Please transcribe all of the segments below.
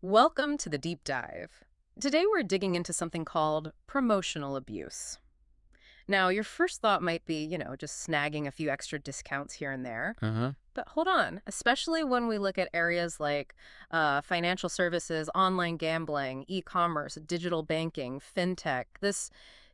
Welcome to the deep dive. Today we're digging into something called promotional abuse. Now, your first thought might be, just snagging a few extra discounts here and there. Uh-huh. But hold on, especially when we look at areas like financial services, online gambling, e-commerce, digital banking, fintech, this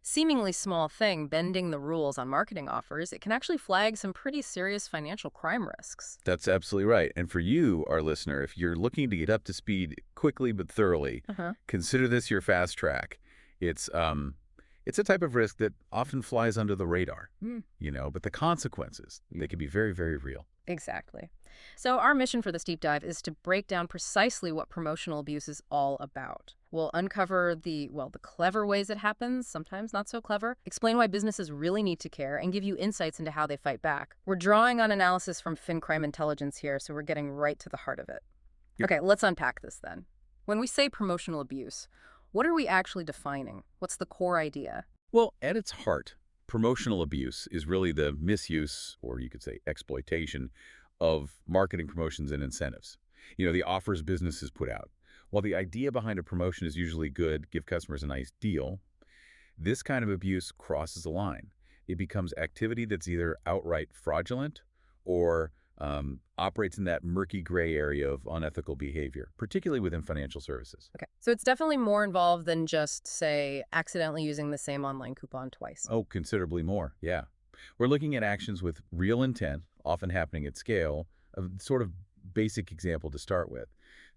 seemingly small thing bending the rules on marketing offers, it can actually flag some pretty serious financial crime risks. That's absolutely right. And for you, our listener, if you're looking to get up to speed quickly but thoroughly, Uh-huh. consider this your fast track. It's a type of risk that often flies under the radar, but the consequences, they can be very, very real. Exactly. So, our mission for this deep dive is to break down precisely what promotional abuse is all about. We'll uncover the clever ways it happens, sometimes not so clever, explain why businesses really need to care, and give you insights into how they fight back. We're drawing on analysis from FinCrime intelligence here, so we're getting right to the heart of it. Yep. Okay, let's unpack this then. When we say promotional abuse, what are we actually defining? What's the core idea? Well, at its heart, promotional abuse is really the misuse, or you could say exploitation, of marketing promotions and incentives. The offers businesses put out. While the idea behind a promotion is usually good, give customers a nice deal, this kind of abuse crosses a line. It becomes activity that's either outright fraudulent or operates in that murky gray area of unethical behavior, particularly within financial services. Okay, so it's definitely more involved than just, say, accidentally using the same online coupon twice. Oh, considerably more, yeah. We're looking at actions with real intent, often happening at scale, a sort of basic example to start with.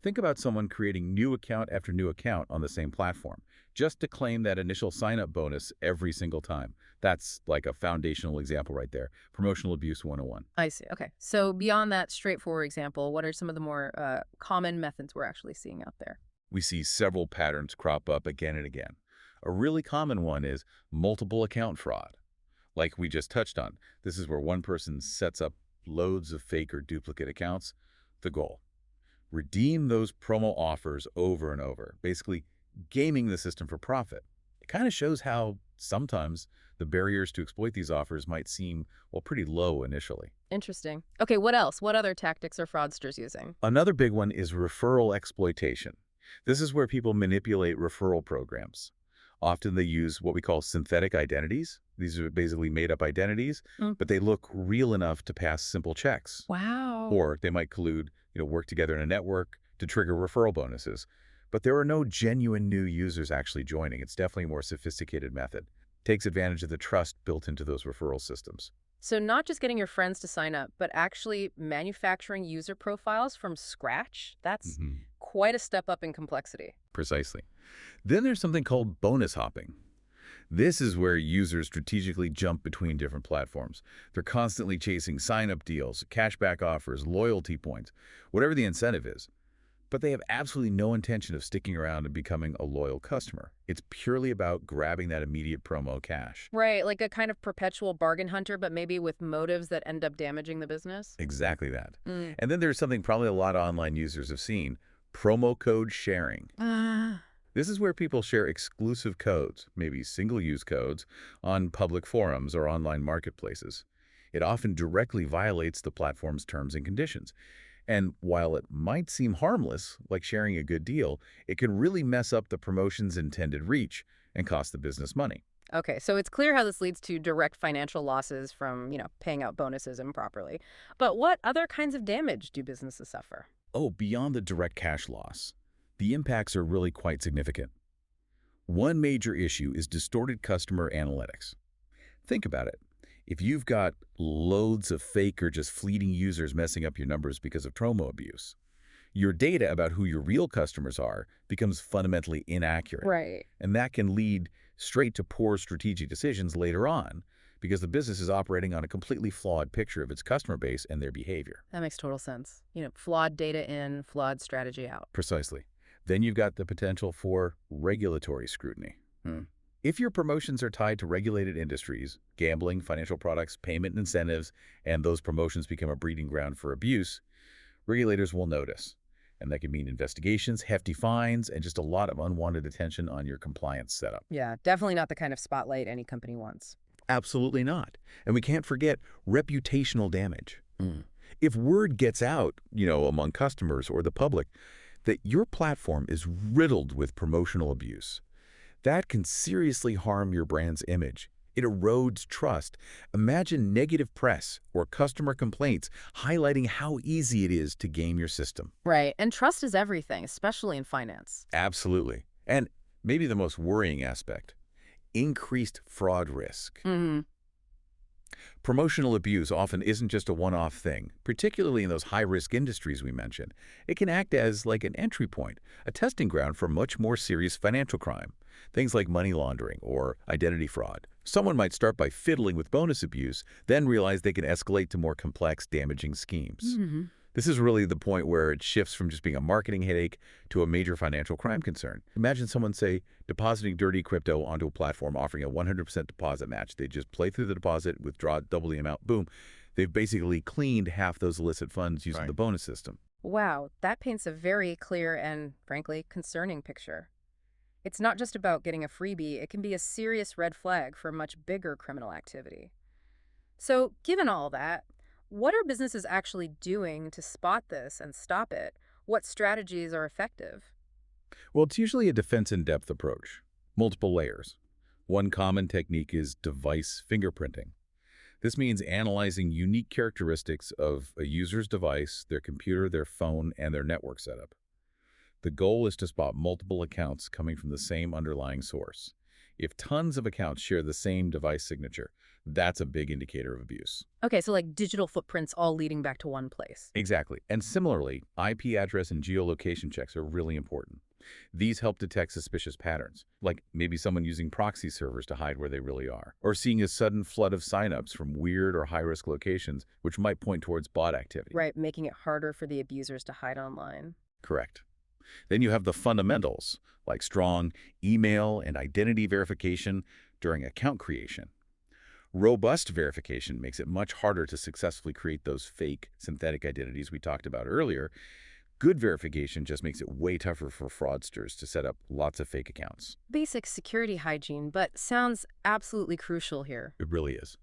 Think about someone creating new account after new account on the same platform, just to claim that initial sign-up bonus every single time. That's like a foundational example right there. Promotional abuse 101. I see. Okay. So beyond that straightforward example, what are some of the more common methods we're actually seeing out there? We see several patterns crop up again and again. A really common one is multiple account fraud. Like we just touched on, this is where one person sets up loads of fake or duplicate accounts. The goal: redeem those promo offers over and over, basically gaming the system for profit. It kind of shows how sometimes the barriers to exploit these offers might seem, well, pretty low initially. Interesting. Okay. What else? What other tactics are fraudsters using? Another big one is referral exploitation. This is where people manipulate referral programs. Often they use what we call synthetic identities. These are basically made-up identities, Mm. but they look real enough to pass simple checks. Wow. Or they might collude, work together in a network to trigger referral bonuses. But there are no genuine new users actually joining. It's definitely a more sophisticated method. Takes advantage of the trust built into those referral systems. So not just getting your friends to sign up, but actually manufacturing user profiles from scratch? That's quite a step up in complexity. Precisely. Then there's something called bonus hopping. This is where users strategically jump between different platforms. They're constantly chasing sign-up deals, cashback offers, loyalty points, whatever the incentive is. But they have absolutely no intention of sticking around and becoming a loyal customer. It's purely about grabbing that immediate promo cash. Right, like a kind of perpetual bargain hunter, but maybe with motives that end up damaging the business. Exactly that. Mm. And then there's something probably a lot of online users have seen: promo code sharing. Ah. This is where people share exclusive codes, maybe single-use codes, on public forums or online marketplaces. It often directly violates the platform's terms and conditions. And while it might seem harmless, like sharing a good deal, it can really mess up the promotion's intended reach and cost the business money. Okay, so it's clear how this leads to direct financial losses from, paying out bonuses improperly. But what other kinds of damage do businesses suffer? Oh, beyond the direct cash loss, the impacts are really quite significant. One major issue is distorted customer analytics. Think about it. If you've got loads of fake or just fleeting users messing up your numbers because of promo abuse, your data about who your real customers are becomes fundamentally inaccurate. Right. And that can lead straight to poor strategic decisions later on because the business is operating on a completely flawed picture of its customer base and their behavior. That makes total sense. Flawed data in, flawed strategy out. Precisely. Then you've got the potential for regulatory scrutiny. If your promotions are tied to regulated industries, gambling, financial products, payment incentives, and those promotions become a breeding ground for abuse, regulators will notice. And that can mean investigations, hefty fines, and just a lot of unwanted attention on your compliance setup. Yeah, definitely not the kind of spotlight any company wants. Absolutely not. And we can't forget reputational damage. If word gets out, among customers or the public that your platform is riddled with promotional abuse. That can seriously harm your brand's image. It erodes trust. Imagine negative press or customer complaints highlighting how easy it is to game your system. Right. And trust is everything, especially in finance. Absolutely. And maybe the most worrying aspect, increased fraud risk. Hmm. Promotional abuse often isn't just a one-off thing, particularly in those high-risk industries we mentioned. It can act as like an entry point, a testing ground for much more serious financial crime, things like money laundering or identity fraud. Someone might start by fiddling with bonus abuse, then realize they can escalate to more complex, damaging schemes. Hmm. This is really the point where it shifts from just being a marketing headache to a major financial crime concern. Imagine someone, say, depositing dirty crypto onto a platform offering a 100% deposit match. They just play through the deposit, withdraw double the amount, boom. They've basically cleaned half those illicit funds using the bonus system. Wow, that paints a very clear and, frankly, concerning picture. It's not just about getting a freebie, it can be a serious red flag for much bigger criminal activity. So, given all that, what are businesses actually doing to spot this and stop it? What strategies are effective? Well, it's usually a defense-in-depth approach, multiple layers. One common technique is device fingerprinting. This means analyzing unique characteristics of a user's device, their computer, their phone, and their network setup. The goal is to spot multiple accounts coming from the same underlying source. If tons of accounts share the same device signature, that's a big indicator of abuse. Okay, so like digital footprints all leading back to one place. Exactly. And similarly, IP address and geolocation checks are really important. These help detect suspicious patterns, like maybe someone using proxy servers to hide where they really are, or seeing a sudden flood of signups from weird or high-risk locations, which might point towards bot activity. Right, making it harder for the abusers to hide online. Correct. Then you have the fundamentals, like strong email and identity verification during account creation. Robust verification makes it much harder to successfully create those fake synthetic identities we talked about earlier. Good verification just makes it way tougher for fraudsters to set up lots of fake accounts. Basic security hygiene, but sounds absolutely crucial here. It really is.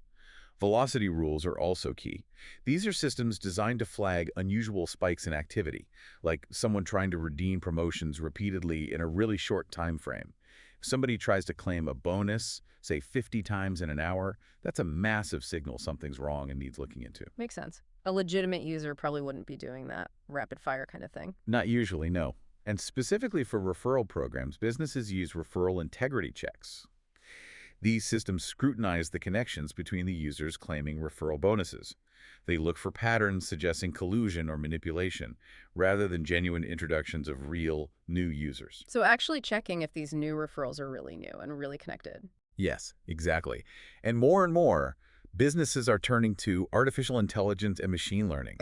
Velocity rules are also key. These are systems designed to flag unusual spikes in activity, like someone trying to redeem promotions repeatedly in a really short time frame. If somebody tries to claim a bonus, say 50 times in an hour, that's a massive signal something's wrong and needs looking into. Makes sense. A legitimate user probably wouldn't be doing that rapid fire kind of thing. Not usually, no. And specifically for referral programs, businesses use referral integrity checks. These systems scrutinize the connections between the users claiming referral bonuses. They look for patterns suggesting collusion or manipulation, rather than genuine introductions of real, new users. So actually checking if these new referrals are really new and really connected. Yes, exactly. And more, businesses are turning to artificial intelligence and machine learning.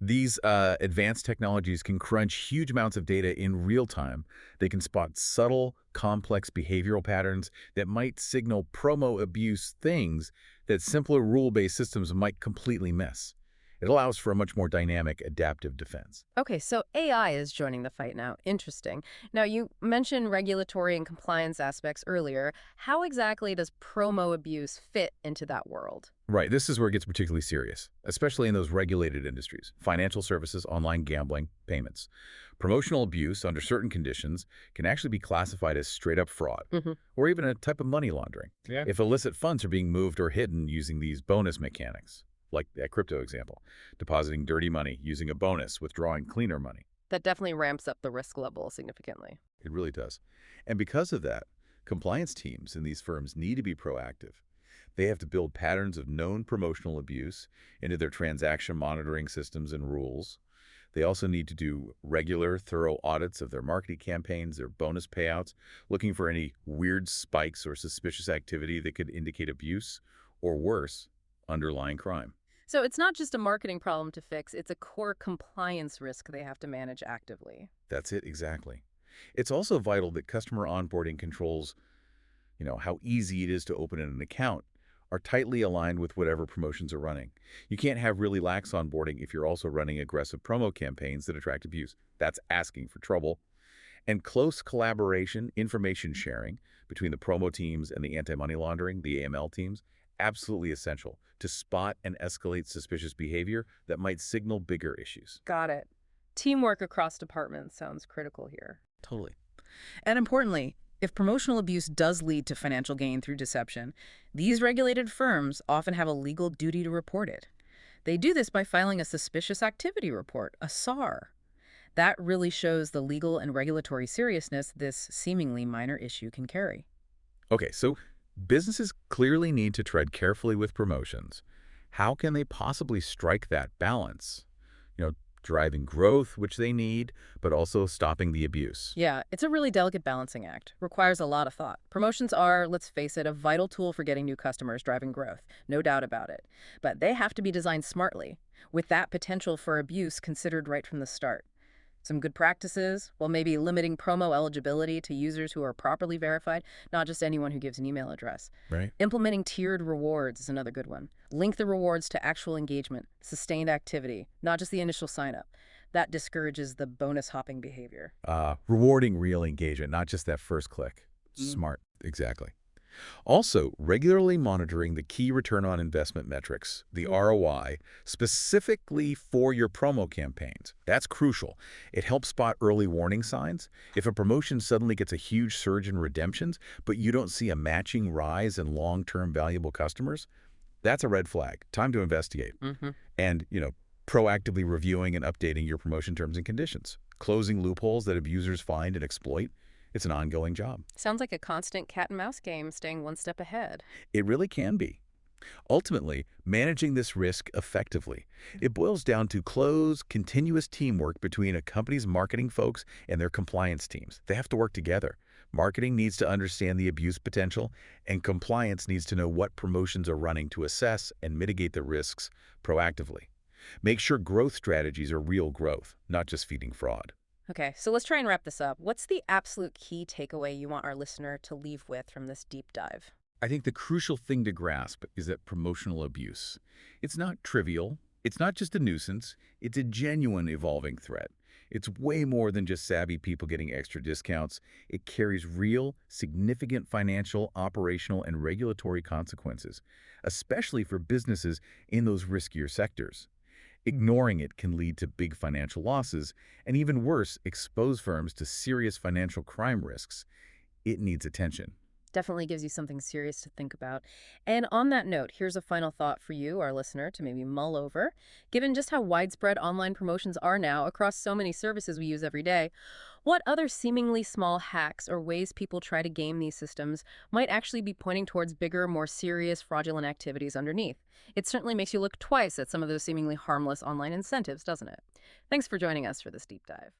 These advanced technologies can crunch huge amounts of data in real time. They can spot subtle, complex behavioral patterns that might signal promo abuse, things that simpler rule-based systems might completely miss. It allows for a much more dynamic, adaptive defense. Okay, so AI is joining the fight now. Interesting. Now, you mentioned regulatory and compliance aspects earlier. How exactly does promo abuse fit into that world? Right, this is where it gets particularly serious, especially in those regulated industries, financial services, online gambling, payments. Promotional abuse under certain conditions can actually be classified as straight-up fraud, or even a type of money laundering, if illicit funds are being moved or hidden using these bonus mechanics, like that crypto example, depositing dirty money, using a bonus, withdrawing cleaner money. That definitely ramps up the risk level significantly. It really does. And because of that, compliance teams in these firms need to be proactive. They have to build patterns of known promotional abuse into their transaction monitoring systems and rules. They also need to do regular, thorough audits of their marketing campaigns, their bonus payouts, looking for any weird spikes or suspicious activity that could indicate abuse, or worse, underlying crime. So it's not just a marketing problem to fix, it's a core compliance risk they have to manage actively. That's it, exactly. It's also vital that customer onboarding controls, how easy it is to open an account, are tightly aligned with whatever promotions are running. You can't have really lax onboarding if you're also running aggressive promo campaigns that attract abuse. That's asking for trouble. And close collaboration, information sharing between the promo teams and the anti-money laundering, the AML teams, absolutely essential to spot and escalate suspicious behavior that might signal bigger issues. Got it. Teamwork across departments sounds critical here. Totally. And importantly, if promotional abuse does lead to financial gain through deception, these regulated firms often have a legal duty to report it. They do this by filing a suspicious activity report, a SAR. That really shows the legal and regulatory seriousness this seemingly minor issue can carry. Okay, so businesses clearly need to tread carefully with promotions. How can they possibly strike that balance? You know, driving growth, which they need, but also stopping the abuse. Yeah, it's a really delicate balancing act. Requires a lot of thought. Promotions are, let's face it, a vital tool for getting new customers, driving growth. No doubt about it. But they have to be designed smartly, with that potential for abuse considered right from the start. Some good practices, well, maybe limiting promo eligibility to users who are properly verified, not just anyone who gives an email address. Right. Implementing tiered rewards is another good one. Link the rewards to actual engagement, sustained activity, not just the initial sign up. That discourages the bonus hopping behavior. Rewarding real engagement, not just that first click. Smart, exactly. Also, regularly monitoring the key return on investment metrics, the ROI, specifically for your promo campaigns. That's crucial. It helps spot early warning signs. If a promotion suddenly gets a huge surge in redemptions, but you don't see a matching rise in long-term valuable customers, that's a red flag. Time to investigate. Mm-hmm. And, proactively reviewing and updating your promotion terms and conditions. Closing loopholes that abusers find and exploit. It's an ongoing job. Sounds like a constant cat and mouse game, staying one step ahead. It really can be. Ultimately, managing this risk effectively, it boils down to close, continuous teamwork between a company's marketing folks and their compliance teams. They have to work together. Marketing needs to understand the abuse potential, and compliance needs to know what promotions are running to assess and mitigate the risks proactively. Make sure growth strategies are real growth, not just feeding fraud. Okay, so let's try and wrap this up. What's the absolute key takeaway you want our listener to leave with from this deep dive? I think the crucial thing to grasp is that promotional abuse, it's not trivial, it's not just a nuisance, it's a genuine evolving threat. It's way more than just savvy people getting extra discounts. It carries real, significant financial, operational, and regulatory consequences, especially for businesses in those riskier sectors. Ignoring it can lead to big financial losses, and even worse, expose firms to serious financial crime risks. It needs attention. Definitely gives you something serious to think about. And on that note, here's a final thought for you, our listener, to maybe mull over. Given just how widespread online promotions are now across so many services we use every day, what other seemingly small hacks or ways people try to game these systems might actually be pointing towards bigger, more serious fraudulent activities underneath? It certainly makes you look twice at some of those seemingly harmless online incentives, doesn't it? Thanks for joining us for this deep dive.